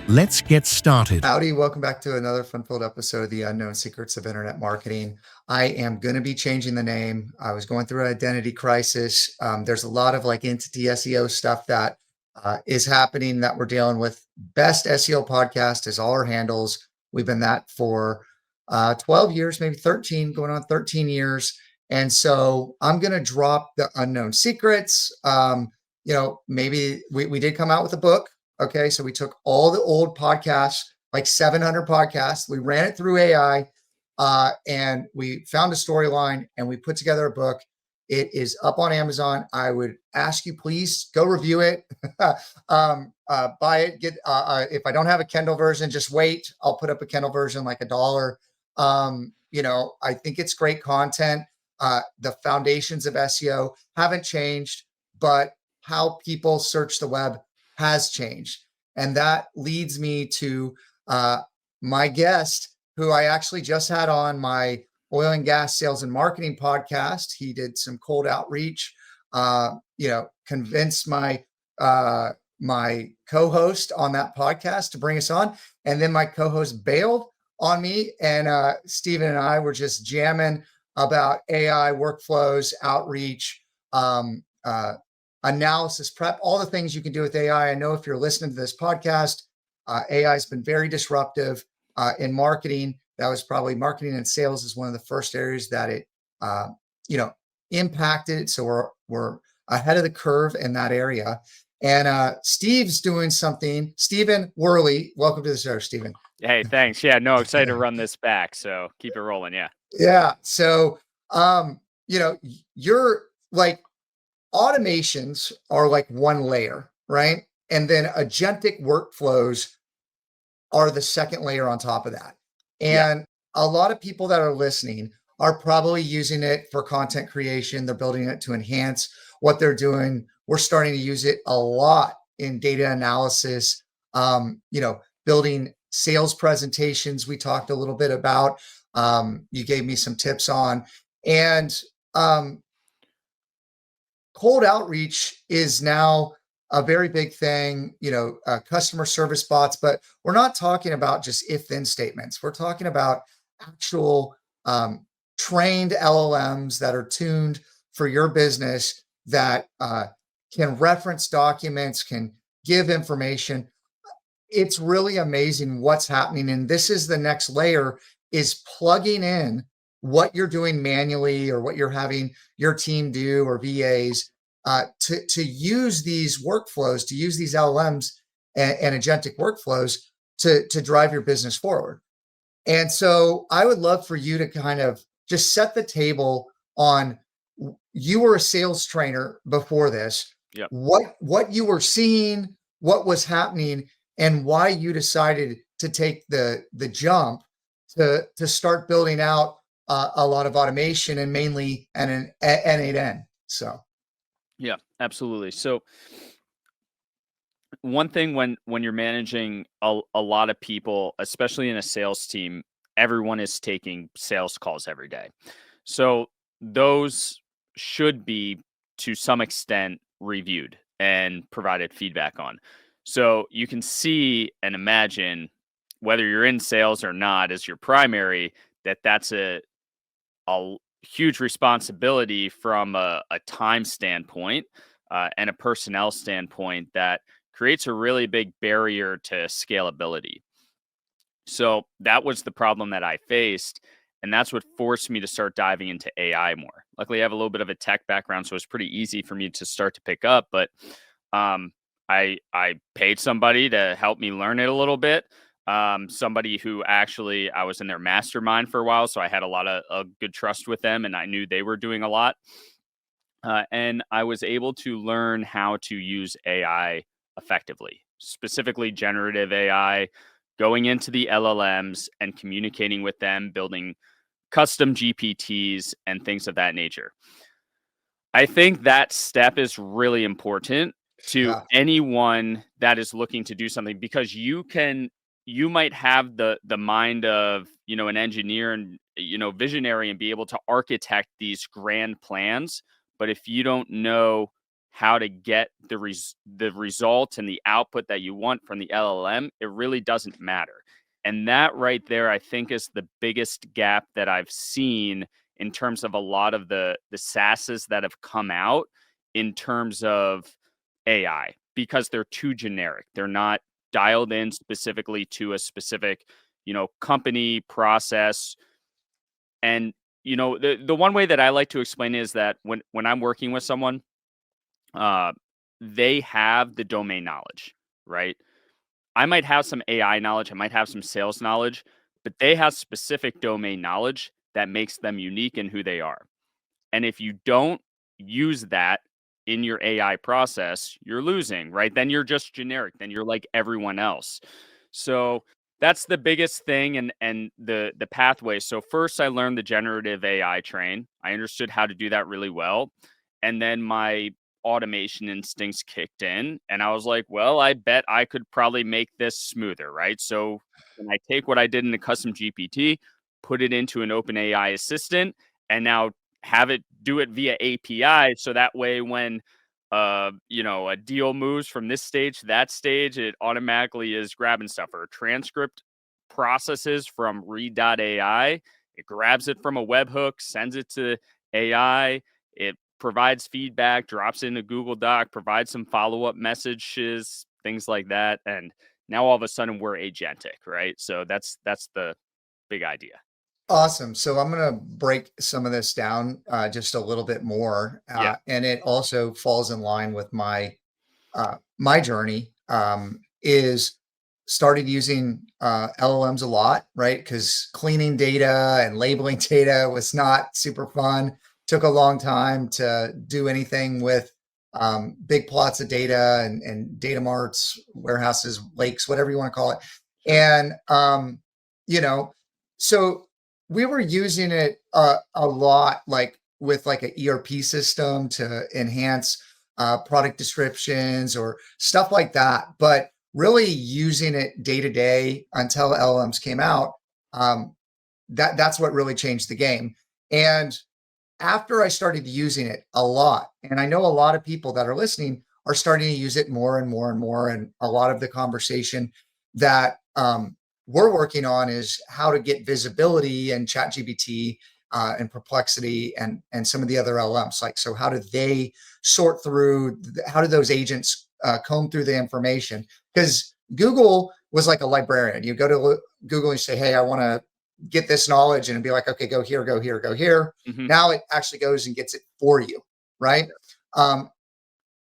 Let's get started. Howdy, welcome back to another fun-filled episode of The Unknown Secrets of Internet Marketing. I am going to be changing the name. I was going through an identity crisis. There's a lot of entity SEO stuff that is happening that we're dealing with. Best SEO Podcast is all our handles. We've been that for 12 years, maybe 13, going on 13 years. And so I'm going to drop the Unknown Secrets. Maybe we did come out with a book. Okay, so we took all the old podcasts, like 700 podcasts, we ran it through AI, and we found a storyline and we put together a book. It is up on Amazon. I would ask you, please go review it, buy it. If I don't have a Kindle version, just wait. I'll put up a Kindle version, like $1. I think it's great content. The foundations of SEO haven't changed, but how people search the web has changed. And that leads me to my guest, who I actually just had on my oil and gas sales and marketing podcast. He did some cold outreach, convinced my my co-host on that podcast to bring us on. And then my co-host bailed on me, and Steven and I were just jamming about AI workflows, outreach, analysis prep, all the things you can do with AI. I know if you're listening to this podcast, AI has been very disruptive in marketing. That was probably marketing and sales is one of the first areas that it, impacted. So we're ahead of the curve in that area. And Steve's doing something. Steven Werley, welcome to the show, Steven. Hey, thanks. Yeah, no, excited to run this back. So keep it rolling. Yeah. Yeah. So, you're like, automations are like one layer, right? And then agentic workflows are the second layer on top of that. And a lot of people that are listening are probably using it for content creation. They're building it to enhance what they're doing. We're starting to use it a lot in data analysis, building sales presentations. We talked a little bit about, you gave me some tips on, and cold outreach is now a very big thing, customer service bots, but we're not talking about just if-then statements. We're talking about actual trained LLMs that are tuned for your business that can reference documents, can give information. It's really amazing what's happening. And this is the next layer, is plugging in what you're doing manually or what you're having your team do or VAs to use these workflows, to use these LLMs and agentic workflows to drive your business forward. And so I would love for you to kind of just set the table on, you were a sales trainer before this, what you were seeing, what was happening, and why you decided to take the jump to start building out a lot of automation and mainly an N8N. So, yeah, absolutely. So one thing when you're managing a lot of people, especially in a sales team, everyone is taking sales calls every day. So those should be to some extent reviewed and provided feedback on. So you can see and imagine, whether you're in sales or not as your primary, that's a huge responsibility from a time standpoint and a personnel standpoint that creates a really big barrier to scalability. So that was the problem that I faced, and that's what forced me to start diving into AI more. Luckily, I have a little bit of a tech background, so it's pretty easy for me to start to pick up, but I paid somebody to help me learn it a little bit. Somebody who actually, I was in their mastermind for a while, so I had a lot of good trust with them, and I knew they were doing a lot. And I was able to learn how to use AI effectively, specifically generative AI, going into the LLMs and communicating with them, building custom GPTs and things of that nature. I think that step is really important to anyone that is looking to do something, because you might have the mind of, an engineer and, visionary, and be able to architect these grand plans. But if you don't know how to get the result and the output that you want from the LLM, it really doesn't matter. And that right there, I think, is the biggest gap that I've seen in terms of a lot of the SaaSes that have come out in terms of AI, because they're too generic. They're not dialed in specifically to a specific, company process. And the one way that I like to explain it is that when I'm working with someone, uh, they have the domain knowledge, right? I might have some AI knowledge, I might have some sales knowledge, but they have specific domain knowledge that makes them unique in who they are. And if you don't use that in your AI process, you're losing, right? Then you're just generic. Then you're like everyone else. So that's the biggest thing, and the pathway. So first I learned the generative AI train. I understood how to do that really well. And then my automation instincts kicked in, and I was like, well, I bet I could probably make this smoother, right? So when I take what I did in a custom GPT, put it into an open AI assistant, and now have it do it via API, so that way when a deal moves from this stage to that stage, it automatically is grabbing stuff, or a transcript processes from read.ai, it grabs it from a webhook, sends it to AI, it provides feedback, drops it in a Google Doc, provides some follow-up messages, things like that. And now all of a sudden we're agentic, right? So that's the big idea. Awesome. So I'm going to break some of this down just a little bit more, Yeah. and it also falls in line with my journey. Is started using LLMs a lot, right? Because cleaning data and labeling data was not super fun. Took a long time to do anything with big plots of data and data marts, warehouses, lakes, whatever you want to call it. Sure. And so we were using it a lot, like with like an ERP system to enhance product descriptions or stuff like that. But really using it day to day until LLMs came out, that's what really changed the game. And after I started using it a lot, and I know a lot of people that are listening are starting to use it more and more and more. And a lot of the conversation that we're working on is how to get visibility in ChatGPT and Perplexity and some of the other LLMs. Like, so how do they sort through? How do those agents comb through the information? Because Google was like a librarian. You go to Google and you say, "Hey, I want to get this knowledge," and it'd be like, "Okay, go here, go here, go here." Mm-hmm. Now it actually goes and gets it for you, right?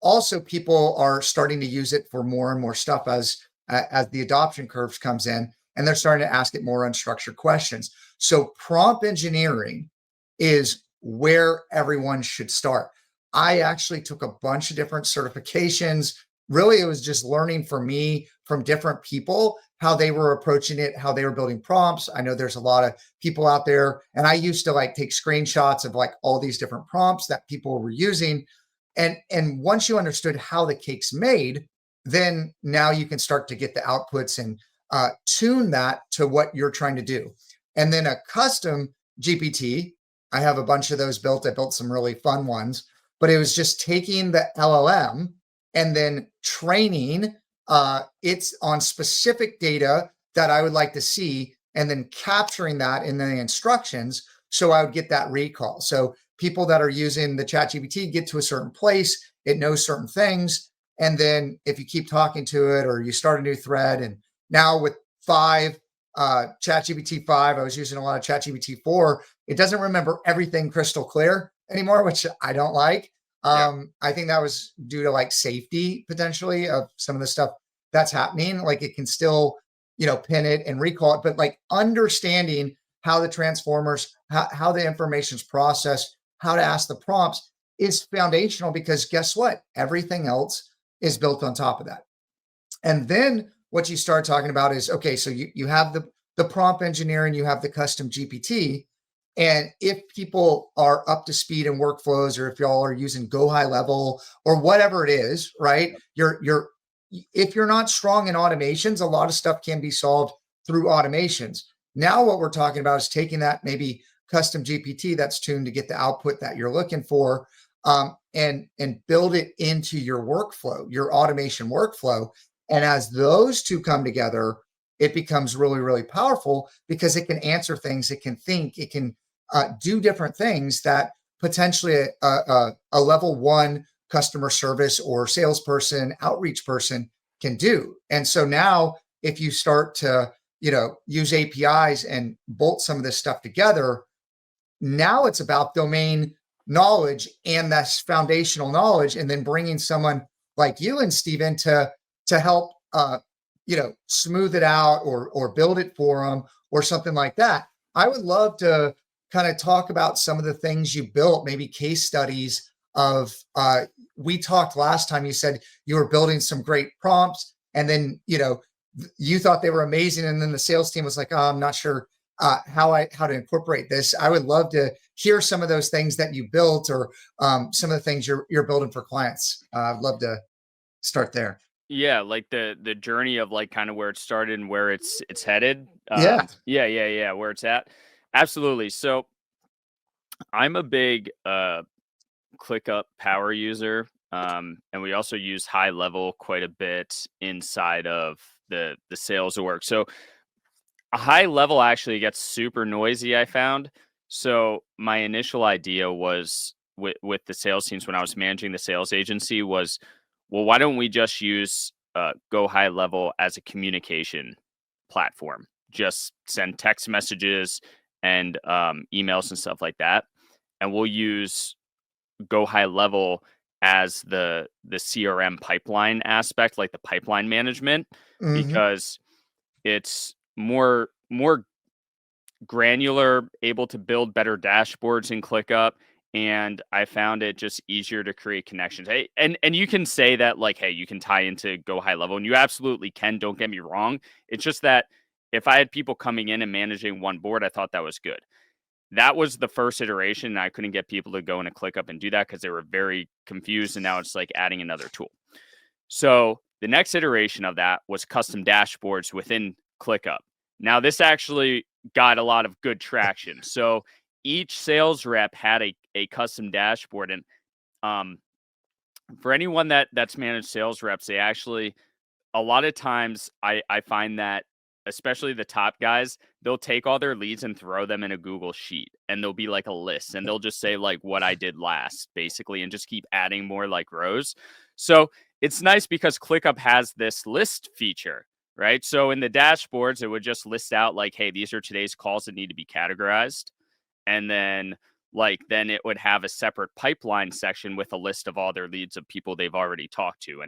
Also, people are starting to use it for more and more stuff as the adoption curves comes in, and they're starting to ask it more unstructured questions. So prompt engineering is where everyone should start. I actually took a bunch of different certifications. Really, it was just learning for me from different people how they were approaching it, how they were building prompts. I know there's a lot of people out there, and I used to like take screenshots of like all these different prompts that people were using. And once you understood how the cake's made, then now you can start to get the outputs and tune that to what you're trying to do. And then a custom GPT, I have a bunch of those built. I built some really fun ones, but it was just taking the LLM and then training it's on specific data that I would like to see, and then capturing that in the instructions so I would get that recall. So people that are using the ChatGPT get to a certain place, it knows certain things, and then if you keep talking to it or you start a new thread, and now with ChatGPT 5, I was using a lot of ChatGPT 4, it doesn't remember everything crystal clear anymore, which I don't like. I think that was due to like safety potentially of some of the stuff that's happening. Like it can still, pin it and recall it, but like understanding how the transformers, how the information's processed, how to ask the prompts is foundational, because guess what? Everything else is built on top of that. And then what you start talking about is, okay, so you have the prompt engineering, you have the custom GPT. And if people are up to speed in workflows, or if y'all are using GoHighLevel or whatever it is, right? If you're not strong in automations, a lot of stuff can be solved through automations. Now what we're talking about is taking that maybe custom GPT that's tuned to get the output that you're looking for, and build it into your workflow, your automation workflow. And as those two come together, it becomes really, really powerful because it can answer things, it can think, it can do different things that potentially a level one customer service or salesperson, outreach person can do. And so now if you start to, use APIs and bolt some of this stuff together, now it's about domain knowledge and that's foundational knowledge, and then bringing someone like you and Steven to help smooth it out or build it for them or something like that. I would love to kind of talk about some of the things you built, maybe case studies of we talked last time, you said you were building some great prompts and then you thought they were amazing, and then the sales team was like, oh, I'm not sure how to incorporate this. I would love to hear some of those things that you built or some of the things you're building for clients. I'd love to start there. Yeah, like the journey of like kind of where it started and where it's headed. Yeah. Yeah, where it's at. Absolutely. So I'm a big ClickUp power user. And we also use HighLevel quite a bit inside of the sales org. So a HighLevel actually gets super noisy, I found. So my initial idea was with the sales teams when I was managing the sales agency was, well, why don't we just use GoHighLevel as a communication platform? Just send text messages and emails and stuff like that, and we'll use GoHighLevel as the CRM pipeline aspect, like the pipeline management, Hmm. because it's more granular, able to build better dashboards in ClickUp, and I found it just easier to create connections. Hey, and you can say that like, hey, you can tie into GoHighLevel, and you absolutely can. Don't get me wrong. It's just that if I had people coming in and managing one board, I thought that was good. That was the first iteration, and I couldn't get people to go into ClickUp and do that because they were very confused, and now it's like adding another tool. So the next iteration of that was custom dashboards within ClickUp. Now, this actually got a lot of good traction. So each sales rep had a custom dashboard. And um, for anyone that's managed sales reps, they actually, a lot of times I find that, especially the top guys, they'll take all their leads and throw them in a Google sheet, and there'll be like a list, and they'll just say like what I did last basically, and just keep adding more like rows. So it's nice because ClickUp has this list feature, right? So in the dashboards, it would just list out like, hey, these are today's calls that need to be categorized. And then it would have a separate pipeline section with a list of all their leads of people they've already talked to.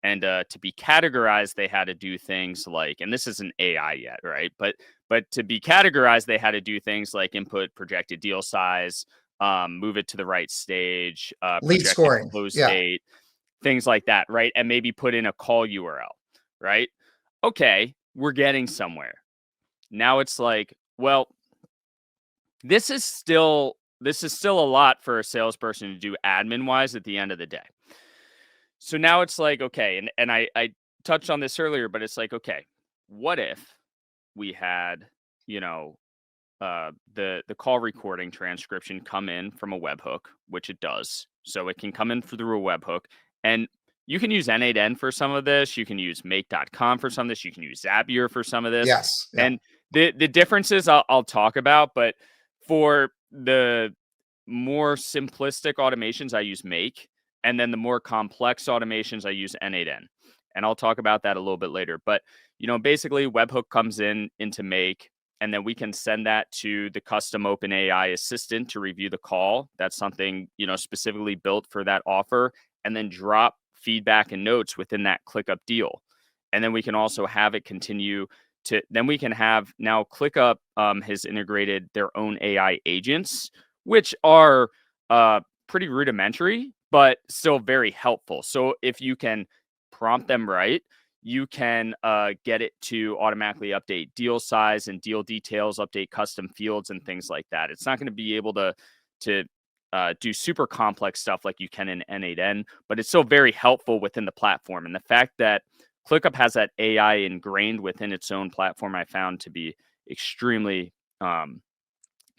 And to be categorized, they had to do things like, and this isn't AI yet, right? But to be categorized, they had to do things like input projected deal size, move it to the right stage, Lead projected scoring. close Yeah. date, things like that, right? And maybe put in a call URL, right? Okay, we're getting somewhere. Now it's like, well, this is still a lot for a salesperson to do admin wise at the end of the day. So now it's like, okay, and I touched on this earlier, but it's like, okay, what if we had, you know, the call recording transcription come in from a webhook, which it does. So it can come in through a webhook, and you can use N8N for some of this. You can use Make.com for some of this. You can use Zapier for some of this. Yes. Yeah. And the differences I'll talk about, but for the more simplistic automations, I use Make, and then the more complex automations, I use N8N. And I'll talk about that a little bit later. But basically, webhook comes into Make, and then we can send that to the custom OpenAI assistant to review the call. That's something specifically built for that offer, and then drop feedback and notes within that ClickUp deal. And then we can also have it continue to. Then we can have now ClickUp has integrated their own AI agents, which are pretty rudimentary, but still very helpful. So if you can prompt them right, you can get it to automatically update deal size and deal details, update custom fields and things like that. It's not going to be able to do super complex stuff like you can in N8N, but it's still very helpful within the platform. And the fact that ClickUp has that AI ingrained within its own platform, I found to be extremely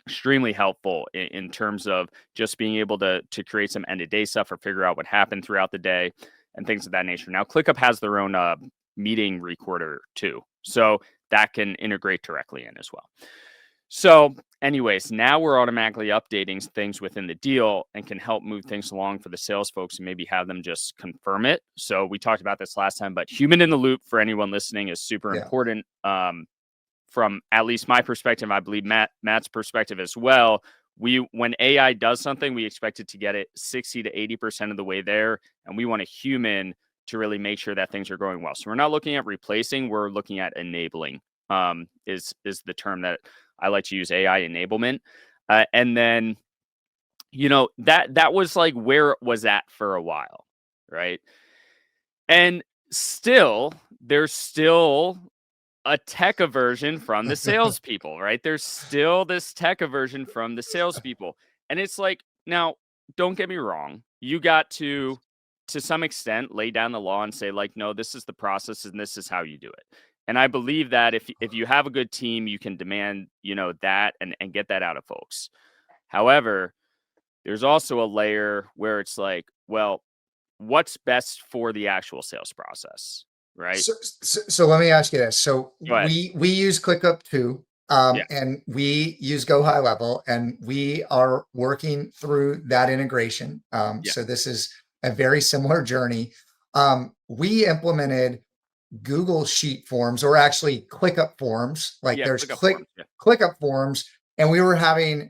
extremely helpful in terms of just being able to create some end of day stuff or figure out what happened throughout the day and things of that nature. Now, ClickUp has their own meeting recorder too, so that can integrate directly in as well. So anyways, now we're automatically updating things within the deal and can help move things along for the sales folks and maybe have them just confirm it. So we talked about this last time, but human in the loop for anyone listening is super Yeah. important. From at least my perspective, I believe Matt's perspective as well. When AI does something, we expect it to get it 60 to 80% of the way there, and we want a human to really make sure that things are going well. So we're not looking at replacing, we're looking at enabling. Is the term that I like to use, AI enablement. And then, that was like where it was at for a while, right? And there's still a tech aversion from the salespeople, right? There's still this tech aversion from the salespeople. And it's like, now, don't get me wrong. You got to some extent, lay down the law and say, like, no, this is the process and this is how you do it. And I believe that if you have a good team, you can demand, that and get that out of folks. However, there's also a layer where it's like, well, what's best for the actual sales process, right? So let me ask you this. So Go ahead. we use ClickUp too, Yeah. and we use GoHighLevel, and we are working through that integration. Yeah. So this is a very similar journey. We implemented Google Sheet forms, or actually ClickUp forms. Like there's ClickUp forms, yeah. ClickUp forms, and we were having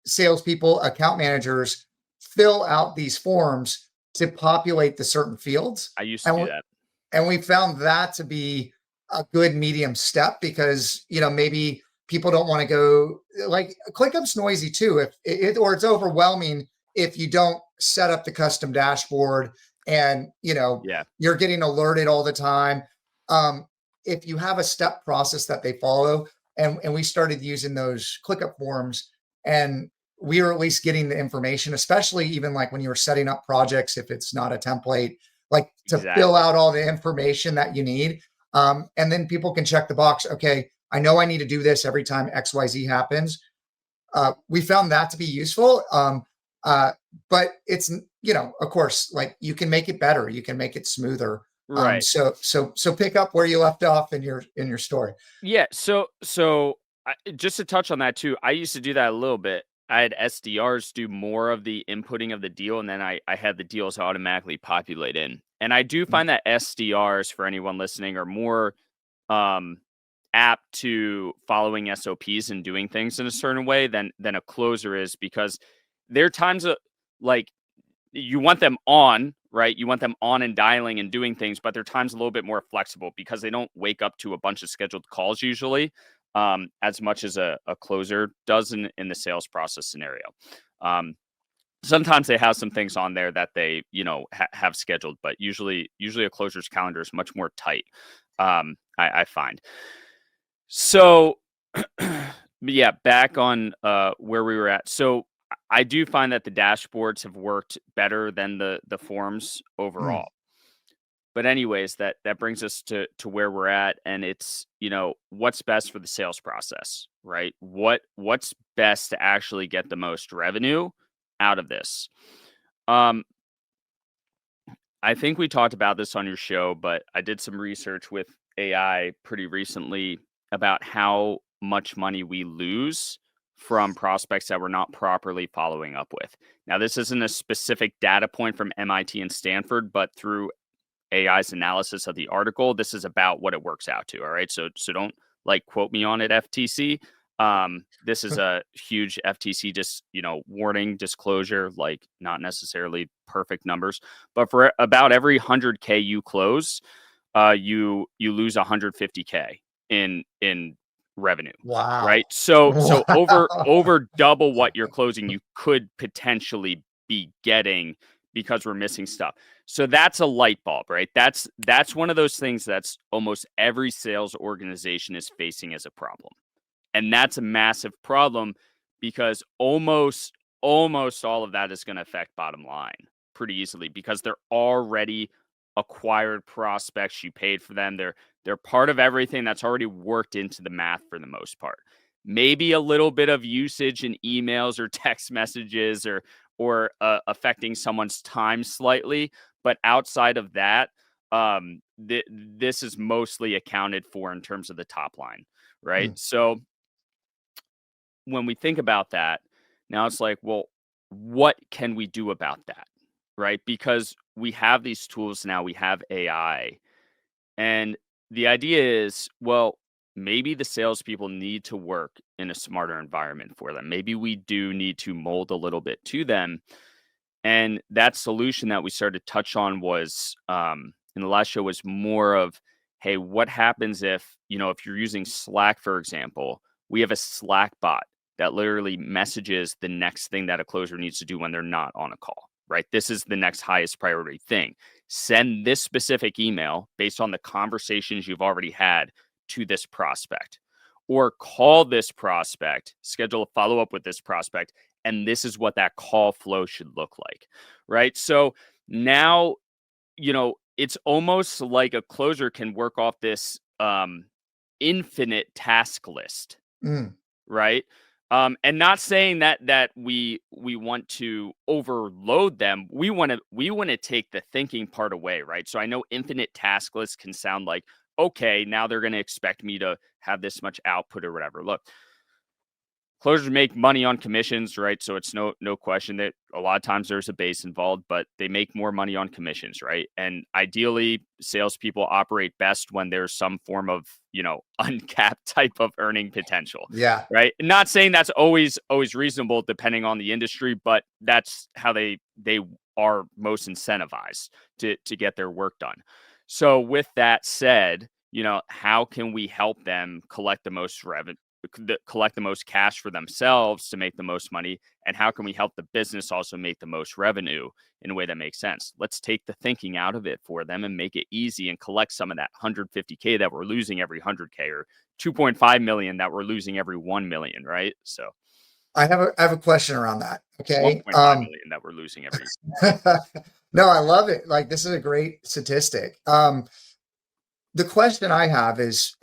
salespeople, account managers fill out these forms to populate the certain fields. I used to do that. And we found that to be a good medium step because, maybe people don't want to go, like, ClickUp's noisy too, if it or it's overwhelming if you don't set up the custom dashboard and, Yeah. you're getting alerted all the time. If you have a step process that they follow, and we started using those ClickUp forms, and we were at least getting the information, especially even like when you were setting up projects, if it's not a template, like to fill Exactly. out all the information that you need. And then people can check the box. Okay, I know I need to do this every time XYZ happens. We found that to be useful. But it's, of course, like you can make it better. You can make it smoother. Right. So pick up where you left off in your story. Yeah. So just to touch on that too, I used to do that a little bit. I had SDRs do more of the inputting of the deal, and then I had the deals automatically populate in. And I do find that SDRs, for anyone listening, are more apt to following SOPs and doing things in a certain way than a closer is, because there are times like you want them on, right? You want them on and dialing and doing things, but there are times a little bit more flexible because they don't wake up to a bunch of scheduled calls usually, as much as a closer does in the sales process scenario. Sometimes they have some things on there that they, have scheduled, but usually a closer's calendar is much more tight. I find. So, yeah, back on where we were at. So I do find that the dashboards have worked better than the forms overall. But anyways, that brings us to where we're at, and it's, what's best for the sales process, right? What's best to actually get the most revenue out of this? I think we talked about this on your show, but I did some research with AI pretty recently about how much money we lose from prospects that we're not properly following up with. Now, this isn't a specific data point from MIT and Stanford, but through AI's analysis of the article, this is about what it works out to. All right. So don't quote me on it, FTC. This is a huge FTC warning, disclosure, not necessarily perfect numbers, but for about every 100K you close, you lose 150K in revenue. Wow. Right. So Wow. over double what you're closing, you could potentially be getting because we're missing stuff. So that's a light bulb, right? That's one of those things that's almost every sales organization is facing as a problem. And that's a massive problem because almost all of that is going to affect bottom line pretty easily because they're already acquired prospects. You paid for them. They're part of everything that's already worked into the math for the most part. maybe a little bit of usage in emails or text messages or affecting someone's time slightly. But outside of that, this is mostly accounted for in terms of the top line, right? Mm, So when we think about that, now it's like, well, what can we do about that? Right? Because we have these tools now, we have AI. And the idea is, well, maybe the salespeople need to work in a smarter environment for them. Maybe we do need to mold a little bit to them. And that solution that we started to touch on was in the last show was more of, hey, what happens if, if you're using Slack, for example, we have a Slack bot that literally messages the next thing that a closer needs to do when they're not on a call, right? This is the next highest priority thing. Send this specific email based on the conversations you've already had to this prospect, or call this prospect, schedule a follow up with this prospect, and this is what that call flow should look like, right? So now, it's almost like a closer can work off this infinite task list, mm. right? And not saying that we want to overload them. We want to take the thinking part away, right? So I know infinite task lists can sound like, okay, now they're going to expect me to have this much output or whatever. Look, closers make money on commissions, right? So it's no question that a lot of times there's a base involved, but they make more money on commissions, right? And ideally, salespeople operate best when there's some form of uncapped type of earning potential, Yeah. right? Not saying that's always reasonable depending on the industry, but that's how they are most incentivized to get their work done. So with that said, how can we help them collect the most revenue? Collect the most cash for themselves to make the most money, and how can we help the business also make the most revenue in a way that makes sense? Let's take the thinking out of it for them and make it easy and collect some of that 150K that we're losing every 100K, or 2.5 million that we're losing every 1 million, right? So I have a question around that. Okay. 1.5 million that we're losing every. No, I love it. Like, this is a great statistic. The question I have is,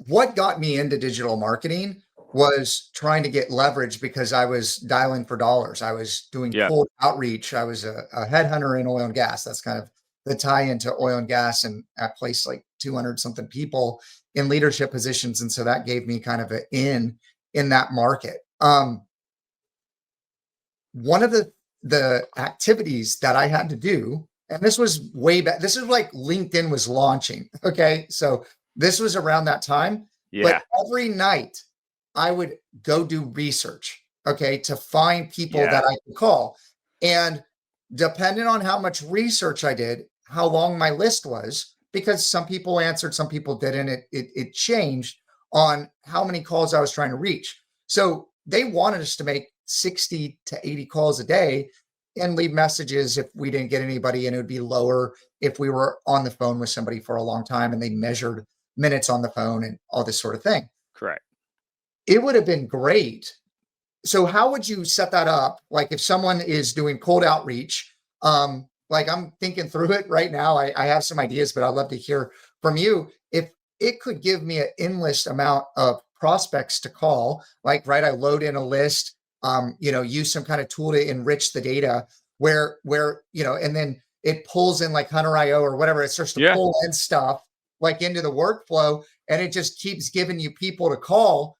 what got me into digital marketing was trying to get leverage because I was dialing for dollars. I was doing Yeah, cold outreach. I was a headhunter in oil and gas. That's kind of the tie into oil and gas. And I placed like 200 something people in leadership positions. And so that gave me kind of an in that market. One of the activities that I had to do, and this was way back, this is like LinkedIn was launching. Okay. So this was around that time, yeah, but every night I would go do research, okay, to find people yeah, that I could call. And depending on how much research I did, how long my list was, because some people answered, some people didn't, it changed on how many calls I was trying to reach. So they wanted us to make 60 to 80 calls a day and leave messages if we didn't get anybody, and it would be lower if we were on the phone with somebody for a long time and they measured minutes on the phone and all this sort of thing. correct. It would have been great. So how would you set that up? Like, if someone is doing cold outreach, like, I'm thinking through it right now. I have some ideas, but I'd love to hear from you. If it could give me an endless amount of prospects to call, like, right, I load in a list, use some kind of tool to enrich the data where, and then it pulls in like Hunter.io or whatever. It starts to Yeah, pull in stuff like into the workflow, and it just keeps giving you people to call.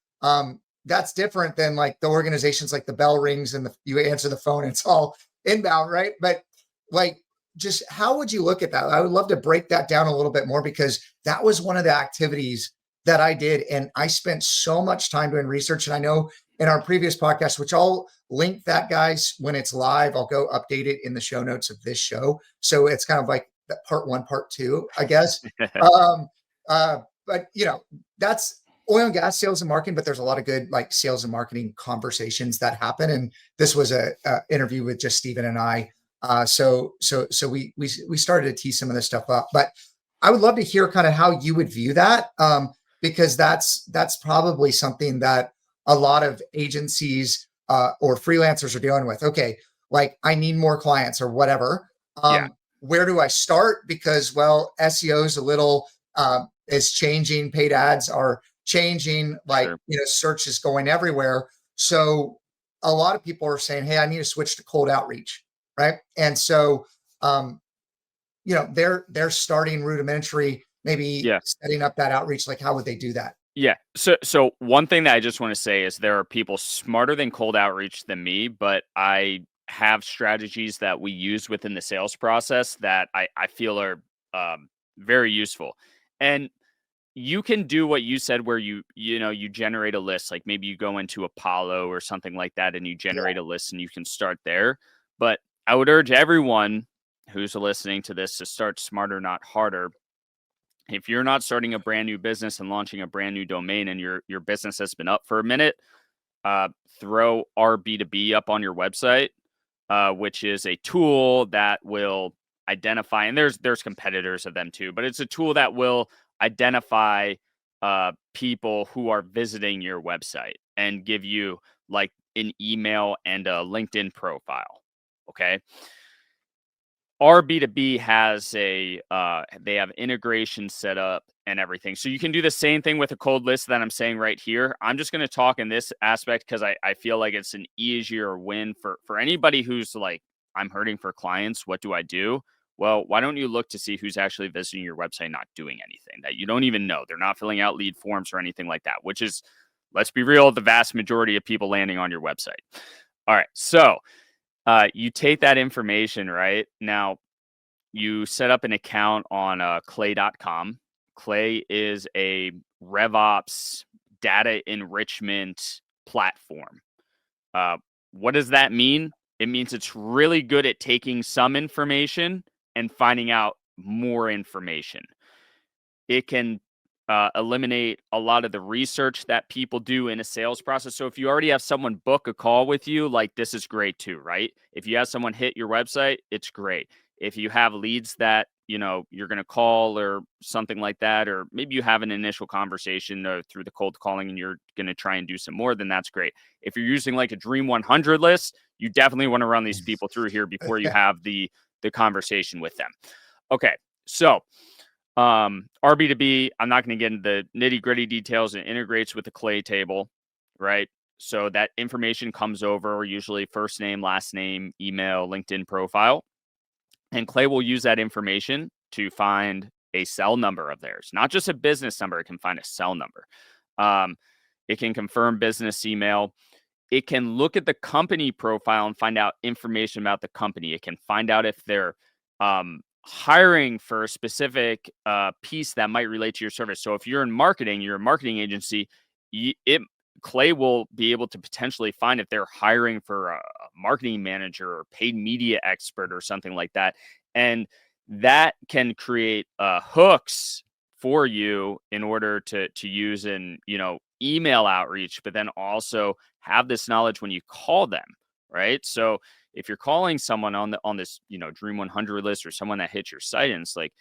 That's different than like the organizations, like the bell rings and you answer the phone and it's all inbound, right? But like, just how would you look at that? I would love to break that down a little bit more, because that was one of the activities that I did. And I spent so much time doing research. And I know in our previous podcast, which I'll link that, guys, when it's live, I'll go update it in the show notes of this show. So it's kind of like part one, part two, I guess. Um, but that's oil and gas sales and marketing, but there's a lot of good like sales and marketing conversations that happen. And this was a interview with just Steven and I. So we started to tee some of this stuff up, but I would love to hear kind of how you would view that. Because that's probably something that a lot of agencies or freelancers are dealing with. Okay, like, I need more clients or whatever. yeah, Where do I start? Because, well, SEO is a little is changing. Paid ads are changing, like, Sure. search is going everywhere. So a lot of people are saying, hey, I need to switch to cold outreach, right? And so um, they're starting rudimentary, maybe Yeah. setting up that outreach. Like, how would they do that? Yeah. So one thing that I just want to say is there are people smarter than cold outreach than me, but I have strategies that we use within the sales process that I feel are very useful. And you can do what you said where you generate a list, like maybe you go into Apollo or something like that and you generate a list and you can start there. But I would urge everyone who's listening to this to start smarter, not harder. If you're not starting a brand new business and launching a brand new domain and your business has been up for a minute, uh, throw our B2B up on your website, which is a tool that will identify, and there's competitors of them too, but it's a tool that will identify people who are visiting your website and give you like an email and a LinkedIn profile. Okay. Our B2B has they have integration set up and everything. So you can do the same thing with a cold list that I'm saying right here. I'm just going to talk in this aspect because I feel like it's an easier win for anybody who's like, I'm hurting for clients. What do I do? Well, why don't you look to see who's actually visiting your website, not doing anything that you don't even know? They're not filling out lead forms or anything like that, which is, let's be real, the vast majority of people landing on your website. All right. So you take that information, right? Now, you set up an account on clay.com. Clay is a RevOps data enrichment platform. Uh, what does that mean? It means it's really good at taking some information and finding out more information. It can eliminate a lot of the research that people do in a sales process. So if you already have someone book a call with you, like this is great too, right? If you have someone hit your website, it's great. If you have leads that you're going to call or something like that, or maybe you have an initial conversation through the cold calling and you're going to try and do some more, then that's great. If you're using like a Dream 100 list, you definitely want to run these people through here before you Yeah. have the conversation with them. Okay, so RB2B, I'm not going to get into the nitty gritty details. It integrates with the Clay table, right? So that information comes over, usually first name, last name, email, LinkedIn profile. And Clay will use that information to find a cell number of theirs, not just a business number. It can find a cell number. Um, it can confirm business email. It can look at the company profile and find out information about the company. It can find out if they're hiring for a specific piece that might relate to your service. So if you're in marketing, you're a marketing agency, Clay will be able to potentially find if they're hiring for a marketing manager or paid media expert or something like that. And that can create hooks for you in order to use in email outreach, but then also have this knowledge when you call them, right? So if you're calling someone on this Dream 100 list or someone that hits your site and it's like,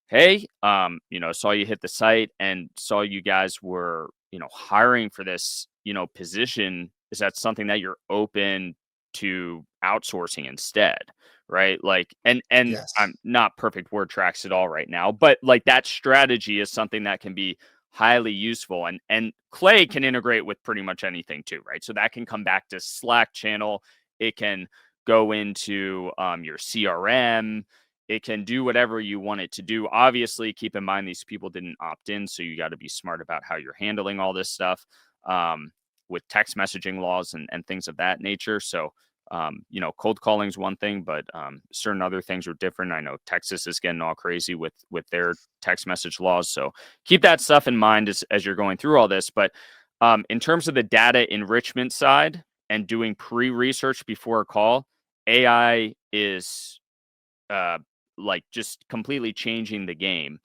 hey, saw you hit the site and saw you guys were hiring for this position, is that something that you're open to outsourcing instead, right? Like, and Yes. I'm not perfect word tracks at all right now, but like that strategy is something that can be highly useful, and Clay can integrate with pretty much anything too, right? So that can come back to Slack channel. It can go into your CRM. It can do whatever you want it to do. Obviously, keep in mind these people didn't opt in, so you got to be smart about how you're handling all this stuff with text messaging laws and things of that nature. So, cold calling is one thing, but certain other things are different. I know Texas is getting all crazy with their text message laws, so keep that stuff in mind as you're going through all this. But in terms of the data enrichment side and doing pre-research before a call, AI is uh, like just completely changing the game.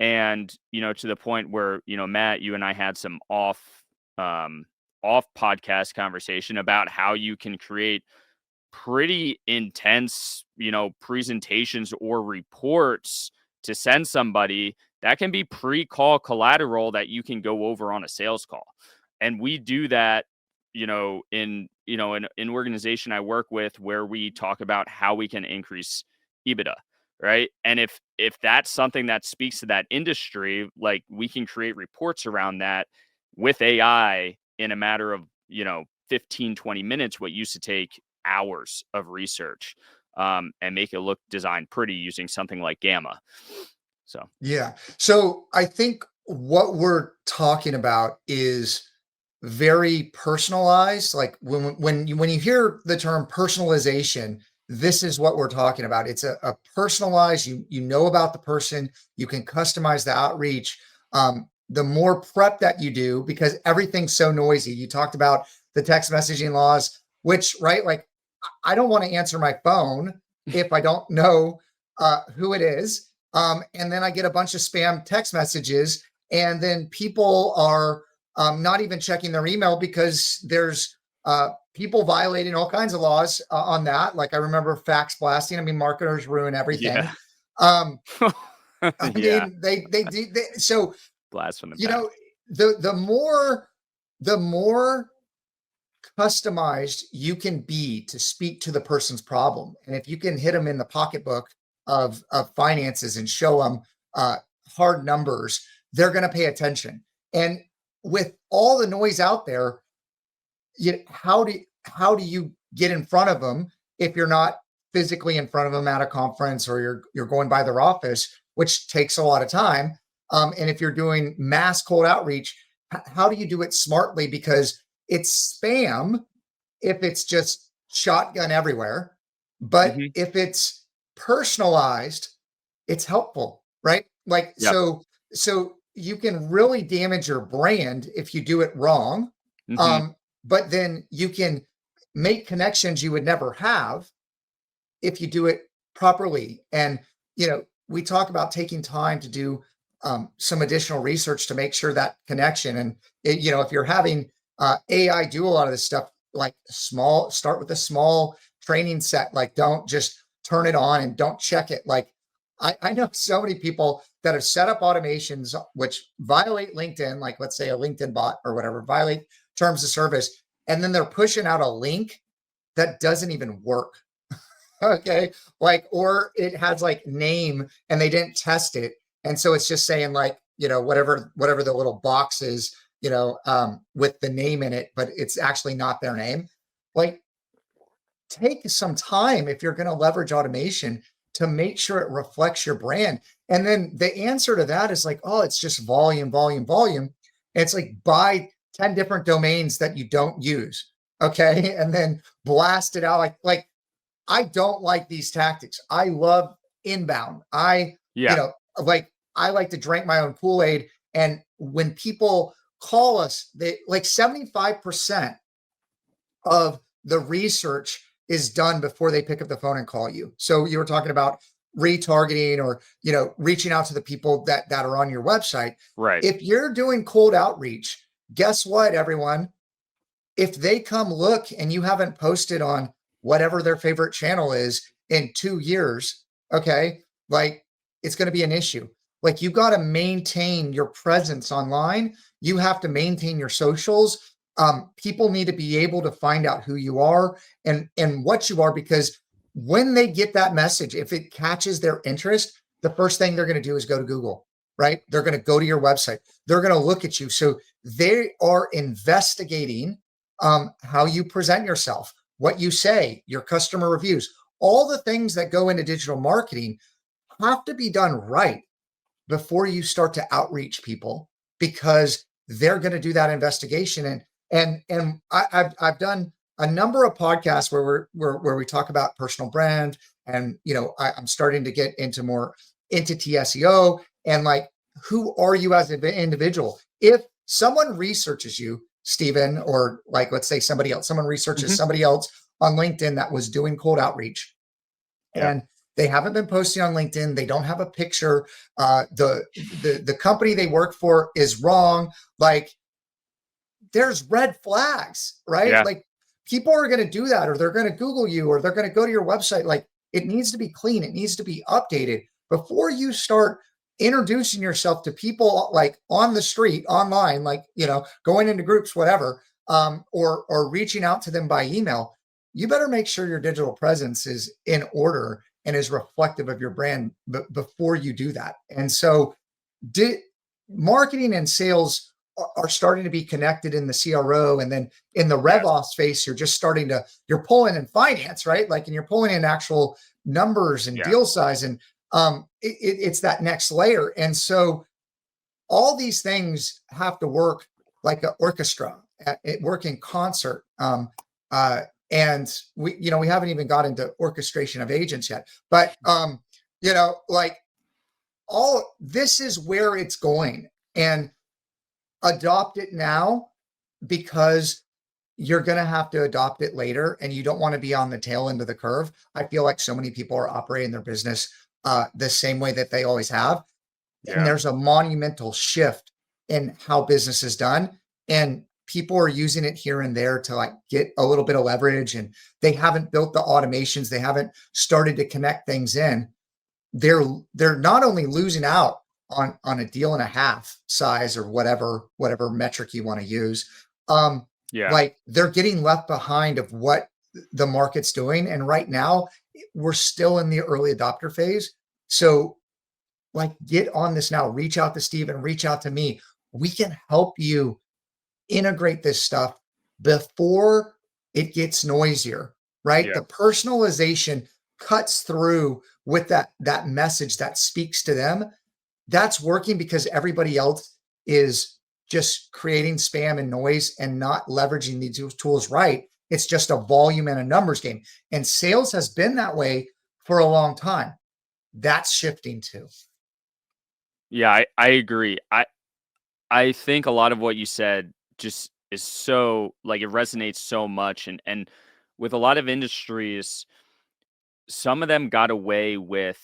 And, to the point where, Matt, you and I had some um, off podcast conversation about how you can create pretty intense, presentations or reports to send somebody that can be pre-call collateral that you can go over on a sales call. And we do that, in an organization I work with where we talk about how we can increase EBITDA. right? And if that's something that speaks to that industry, like we can create reports around that with AI in a matter of, 15, 20 minutes, what used to take hours of research, and make it look designed pretty using something like Gamma. So, Yeah. So I think what we're talking about is very personalized. Like when you hear the term personalization, this is what we're talking about. It's a personalized. You know about the person. You can customize the outreach. The more prep that you do, because everything's so noisy. You talked about the text messaging laws, which right, like I don't want to answer my phone if I don't know who it is. And then I get a bunch of spam text messages, and then people are not even checking their email because there's people violating all kinds of laws on that. Like I remember fax blasting. I mean, marketers ruin everything. yeah. Um, I Yeah. mean, they do. So Blast from the you past. know, the more customized you can be to speak to the person's problem. And if you can hit them in the pocketbook of finances and show them hard numbers, they're going to pay attention. And with all the noise out there, how do you get in front of them if you're not physically in front of them at a conference, or you're going by their office, which takes a lot of time. And if you're doing mass cold outreach, how do you do it smartly? Because it's spam if it's just shotgun everywhere. But Hmm. if it's personalized, it's helpful, right? Like Yep. so you can really damage your brand if you do it wrong. Hmm. But then you can make connections you would never have if you do it properly. And we talk about taking time to do some additional research to make sure that connection. And if you're having AI do a lot of this stuff, like start with a small training set. Like don't just turn it on and don't check it. Like I know so many people that have set up automations which violate LinkedIn, like let's say a LinkedIn bot or whatever, violate terms of service, and then they're pushing out a link that doesn't even work. Okay. Like, or it has like name and they didn't test it. And so it's just saying like, whatever the little box is, with the name in it, but it's actually not their name. Like, take some time if you're going to leverage automation to make sure it reflects your brand. And then the answer to that is like, oh, it's just volume, volume, volume. And it's like buy 10 different domains that you don't use. Okay. And then blast it out. Like I don't like these tactics. I love inbound. Yeah. Like I like to drink my own Kool-Aid. And when people call us, they like 75% of the research is done before they pick up the phone and call you. So you were talking about retargeting or, reaching out to the people that are on your website. Right. If you're doing cold outreach, guess what, everyone? If they come look and you haven't posted on whatever their favorite channel is in 2 years, okay, like it's going to be an issue. Like you got to maintain your presence online. You have to maintain your socials. People need to be able to find out who you are and what you are, because when they get that message, if it catches their interest, the first thing they're going to do is go to Google, right? They're going to go to your website. They're going to look at you. So they are investigating how you present yourself, what you say, your customer reviews, all the things that go into digital marketing have to be done right before you start to outreach people, because they're going to do that investigation. And I've done a number of podcasts where we talk about personal brand, and I'm starting to get into more entity SEO and like, who are you as an individual? If someone researches you, Steven, or like, let's say someone researches Hmm. somebody else on LinkedIn that was doing cold outreach, Yeah. and they haven't been posting on LinkedIn. They don't have a picture. The company they work for is wrong. Like, there's red flags, right? Yeah. Like people are going to do that, or they're going to Google you, or they're going to go to your website. Like it needs to be clean. It needs to be updated before you start introducing yourself to people like on the street, online, like, going into groups, whatever, or reaching out to them by email. You better make sure your digital presence is in order and is reflective of your brand before you do that. And so marketing and sales are starting to be connected in the CRO, and then in the Yes. RevOps space, you're pulling in finance, right? Like, and you're pulling in actual numbers and Yeah. deal size, and it's that next layer. And so all these things have to work like an orchestra, work in concert. And we haven't even got into orchestration of agents yet, but like, all this is where it's going, and adopt it now, because you're going to have to adopt it later, and you don't want to be on the tail end of the curve. I feel like so many people are operating their business the same way that they always have. And Yeah. there's a monumental shift in how business is done. And people are using it here and there to like get a little bit of leverage, and they haven't built the automations. They haven't started to connect things in. They're not only losing out on a deal and a half size, or whatever metric you want to use. Yeah. Like, they're getting left behind of what the market's doing. And right now we're still in the early adopter phase. So, like, get on this now, reach out to Steven, reach out to me. We can help you integrate this stuff before it gets noisier, right? Yeah. The personalization cuts through with that message that speaks to them. That's working because everybody else is just creating spam and noise and not leveraging these tools right. It's just a volume and a numbers game. And sales has been that way for a long time. That's shifting too. Yeah, I agree. I think a lot of what you said just is so, like, it resonates so much, and with a lot of industries, some of them got away with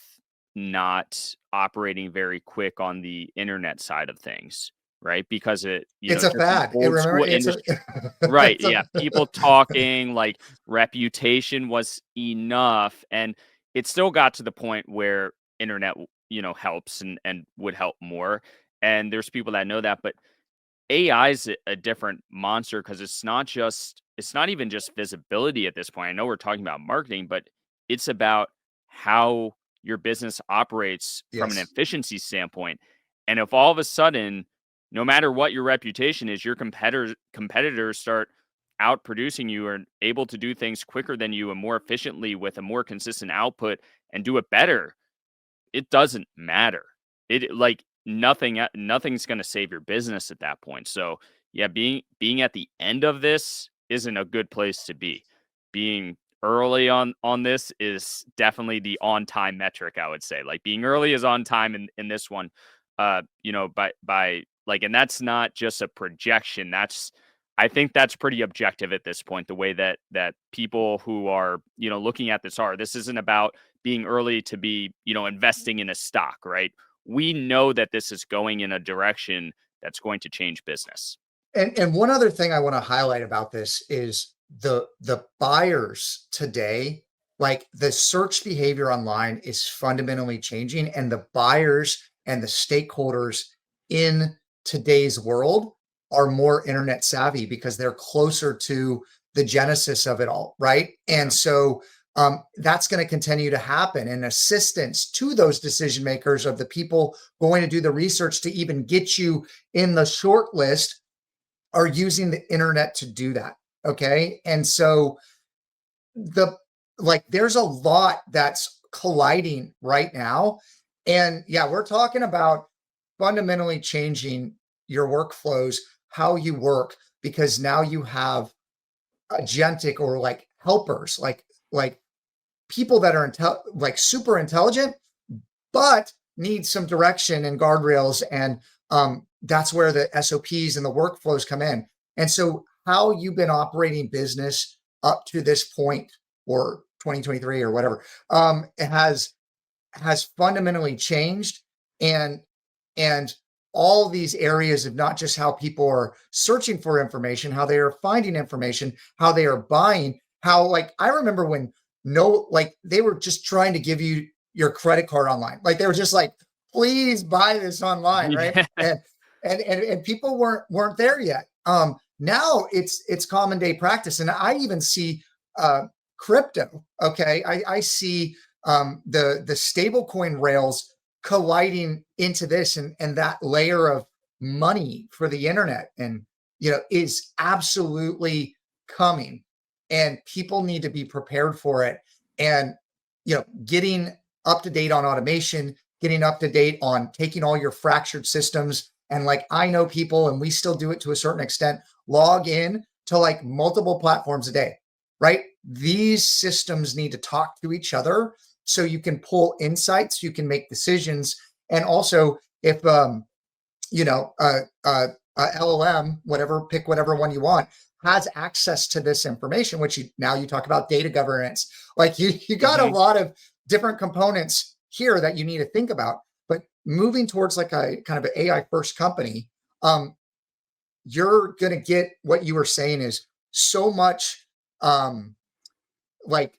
not operating very quick on the internet side of things, right? Because It's a just an fad. old Remember, school it's a, industry. Right, it's a yeah, people talking, like, reputation was enough, and it still got to the point where internet, helps and would help more, and there's people that know that, but AI is a different monster because it's not even just visibility at this point. I know we're talking about marketing, but it's about how your business operates from an yes. efficiency standpoint. And if all of a sudden, no matter what your reputation is, your competitors start outproducing you or able to do things quicker than you and more efficiently with a more consistent output and do it better, it doesn't matter. Like, nothing's going to save your business at that point. So, yeah, being at the end of this isn't a good place to be. Being early on this is definitely the on time metric, I would say. Like, being early is on time in this one. By like, and that's not just a projection. I think that's pretty objective at this point. The way that people who are looking at this are. This isn't about being early to be investing in a stock, right? We know that this is going in a direction that's going to change business. And one other thing I want to highlight about this is the buyers today, like, the search behavior online is fundamentally changing, and the buyers and the stakeholders in today's world are more internet savvy because they're closer to the genesis of it all, right? Yeah. And so that's going to continue to happen, and assistance to those decision makers of the people going to do the research to even get you in the short list are using the internet to do that. Okay. And so there's a lot that's colliding right now. And yeah, we're talking about fundamentally changing your workflows, how you work, because now you have agentic, or like helpers, like people that are like super intelligent, but need some direction and guardrails. And that's where the SOPs and the workflows come in. And so how you've been operating business up to this point, or 2023 or whatever, it has fundamentally changed. And all these areas of not just how people are searching for information, how they are finding information, how they are buying, how, like, I remember when they were just trying to give you your credit card online. Like, they were just like, please buy this online, right? Yeah. And people weren't there yet. Now it's common day practice. And I even see crypto. Okay. I see the stablecoin rails colliding into this, and that layer of money for the internet, and is absolutely coming, and people need to be prepared for it. And getting up to date on automation, getting up to date on taking all your fractured systems, and like, I know people, and we still do it to a certain extent, log in to like multiple platforms a day, right? These systems need to talk to each other so you can pull insights, you can make decisions. And also, if LLM, whatever, pick whatever one you want, has access to this information, which now you talk about data governance. Like, you got a lot of different components here that you need to think about. But moving towards like a kind of an AI first company, you're going to get, what you were saying is so much, like,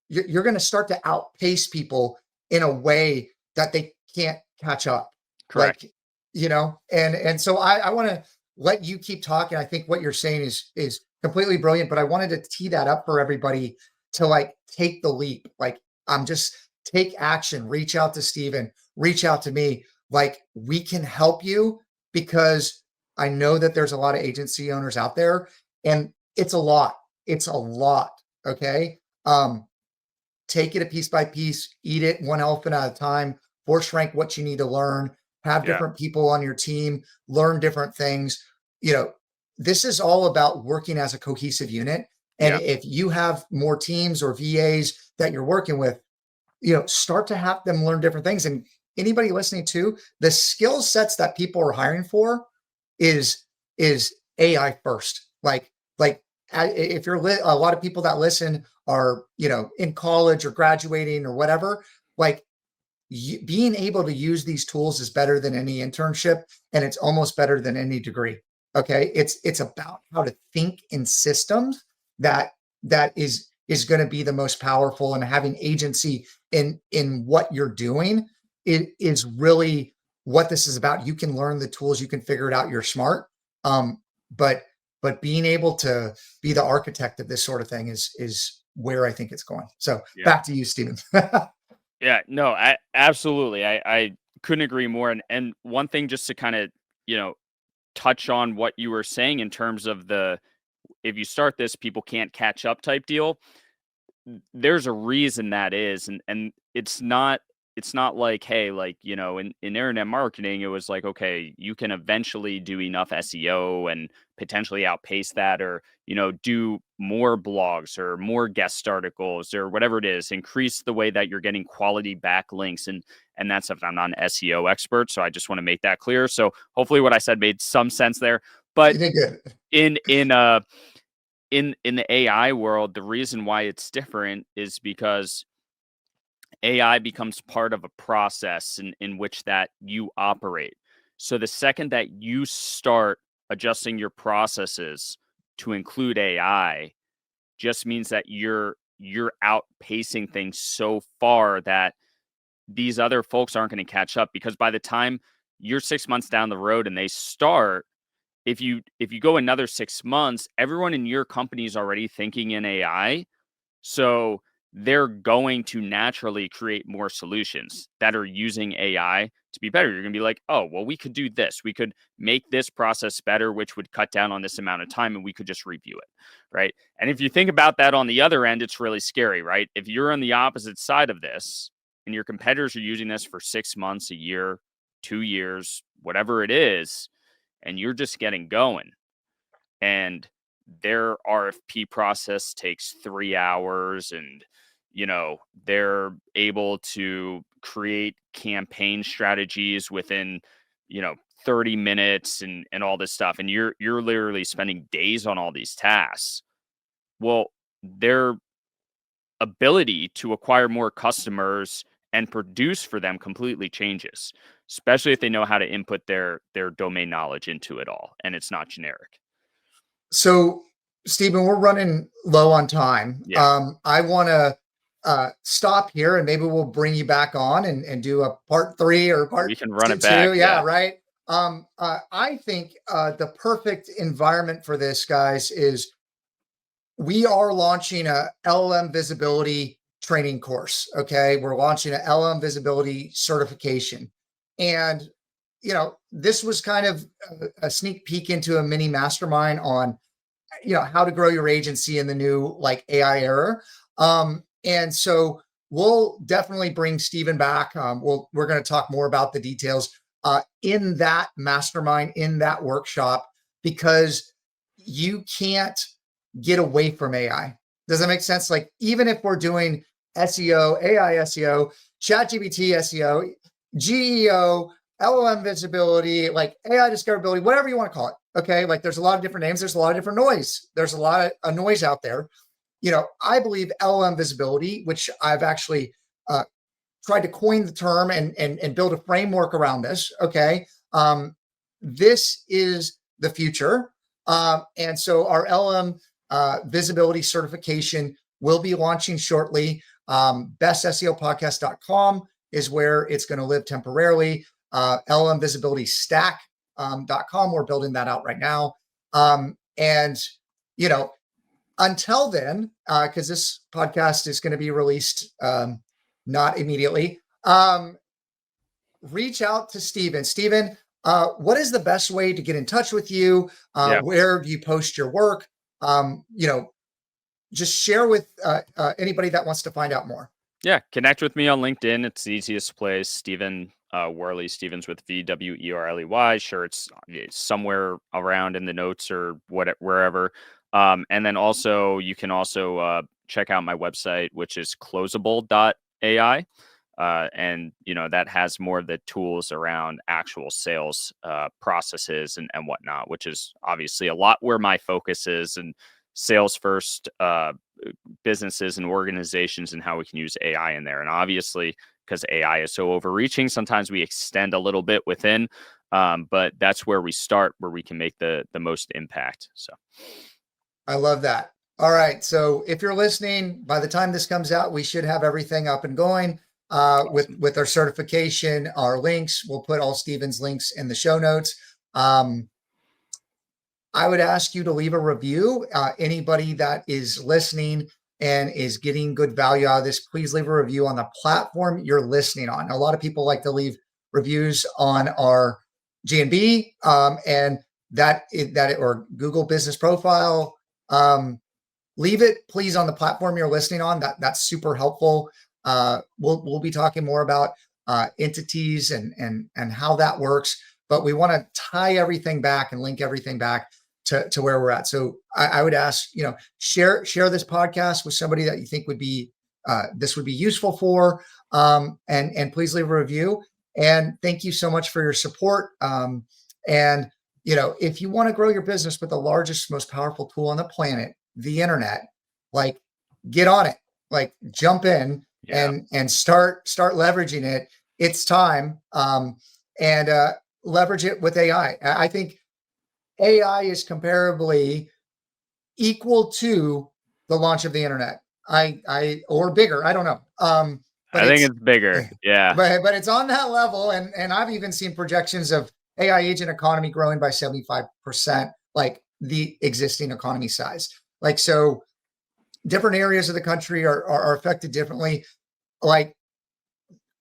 you're going to start to outpace people in a way that they can't catch up. Correct. Like, and so I want to let you keep talking. I think what you're saying is completely brilliant, but I wanted to tee that up for everybody to like take the leap. Like, just take action, reach out to Steven, reach out to me. Like, we can help you, because I know that there's a lot of agency owners out there, and it's a lot. It's a lot. Okay. Take it a piece by piece, eat it one elephant at a time, force rank what you need to learn, have different people on your team, learn different things. This is all about working as a cohesive unit. And if you have more teams or VAs that you're working with, start to have them learn different things. And anybody listening to, the skill sets that people are hiring for is AI first. Like if you're a lot of people that listen are, in college or graduating or whatever, like, being able to use these tools is better than any internship, and it's almost better than any degree. Okay. It's about how to think in systems that is going to be the most powerful, and having agency in what you're doing. It is really what this is about. You can learn the tools, you can figure it out, you're smart. But being able to be the architect of this sort of thing is where I think it's going. So back to you, Steven. Yeah, no, absolutely. I couldn't agree more. And one thing, just to kind of, touch on what you were saying in terms of if you start this, people can't catch up type deal. There's a reason that is. And it's not like, hey, like, in internet marketing, it was like, okay, you can eventually do enough SEO and potentially outpace that, or, do more blogs or more guest articles or whatever it is, increase the way that you're getting quality backlinks and that stuff. I'm not an SEO expert, so I just want to make that clear. So hopefully what I said made some sense there. But in the AI world, the reason why it's different is because AI becomes part of a process in which that you operate. So the second that you start adjusting your processes to include AI, just means that you're outpacing things so far that these other folks aren't going to catch up, because by the time you're 6 months down the road and they start, if you go another 6 months, everyone in your company is already thinking in AI. So they're going to naturally create more solutions that are using AI to be better. You're going to be like, oh, well, we could do this. We could make this process better, which would cut down on this amount of time, and we could just review it. Right. And if you think about that on the other end, it's really scary, right? If you're on the opposite side of this and your competitors are using this for 6 months, a year, 2 years, whatever it is, and you're just getting going, and their RFP process takes 3 hours, and they're able to create campaign strategies within 30 minutes and all this stuff, and you're literally spending days on all these tasks. Well, their ability to acquire more customers and produce for them completely changes, especially if they know how to input their domain knowledge into it all and it's not generic. So, Steven, we're running low on time. I want to stop here, and maybe we'll bring you back on and do a part 3 or part 2. We can run it back. Yeah, right. I think the perfect environment for this, guys, is we are launching a LLM Visibility training course. Okay. We're launching an LLM visibility certification. And, this was kind of a sneak peek into a mini mastermind on, how to grow your agency in the new like AI era. And so we'll definitely bring Steven back. We're going to talk more about the details in that mastermind, in that workshop, because you can't get away from AI. Does that make sense? Like, even if we're doing SEO, AI SEO, ChatGPT SEO, GEO, LLM visibility, like AI discoverability, whatever you want to call it. Okay. Like, there's a lot of different names. There's a lot of different noise. There's a lot of noise out there. I believe LLM visibility, which I've actually tried to coin the term and build a framework around this. Okay. This is the future. And so our LLM visibility certification will be launching shortly. BestSEOpodcast.com is where it's going to live temporarily. LLM Visibility Stack.com. We're building that out right now. And, until then, because this podcast is going to be released not immediately, reach out to Steven. Steven, what is the best way to get in touch with you? Where do you post your work? Just share with anybody that wants to find out more. Yeah, connect with me on LinkedIn. It's the easiest place. Steven Werley, Stevens with VWERLEY. Sure, it's somewhere around in the notes or wherever. And then also, you can also check out my website, which is closable.ai. And, that has more of the tools around actual sales processes and whatnot, which is obviously a lot where my focus is, and sales first businesses and organizations, and how we can use AI in there. And obviously, because AI is so overreaching, sometimes we extend a little bit within, but that's where we start, where we can make the most impact. So I love that. All right. So if you're listening, by the time this comes out, we should have everything up and going with our certification, our links. We'll put all Steven's links in the show notes. I would ask you to leave a review. Anybody that is listening and is getting good value out of this, please leave a review on the platform you're listening on. A lot of people like to leave reviews on our GNB and that or Google Business Profile. Leave it, please, on the platform you're listening on. That's super helpful. We'll be talking more about entities and how that works, but we want to tie everything back and link everything back to where we're at. So I would ask, share this podcast with somebody that you think would be this would be useful for, and please leave a review. And thank you so much for your support. And if you want to grow your business with the largest, most powerful tool on the planet, the internet, like, get on it, like, jump in and start leveraging it. It's time, and leverage it with AI. I think AI is comparably equal to the launch of the internet. Or bigger. I don't know. But I think it's bigger. Yeah. But it's on that level. And I've even seen projections of AI agent economy growing by 75%, like the existing economy size. Like, so different areas of the country are affected differently. Like,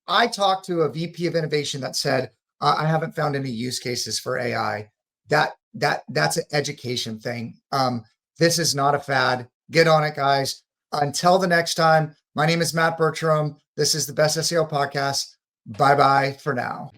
I talked to a VP of innovation that said, I haven't found any use cases for AI. That's an education thing. This is not a fad. Get on it, guys. Until the next time, my name is Matt Bertram. This is the Best SEO Podcast. Bye-bye for now.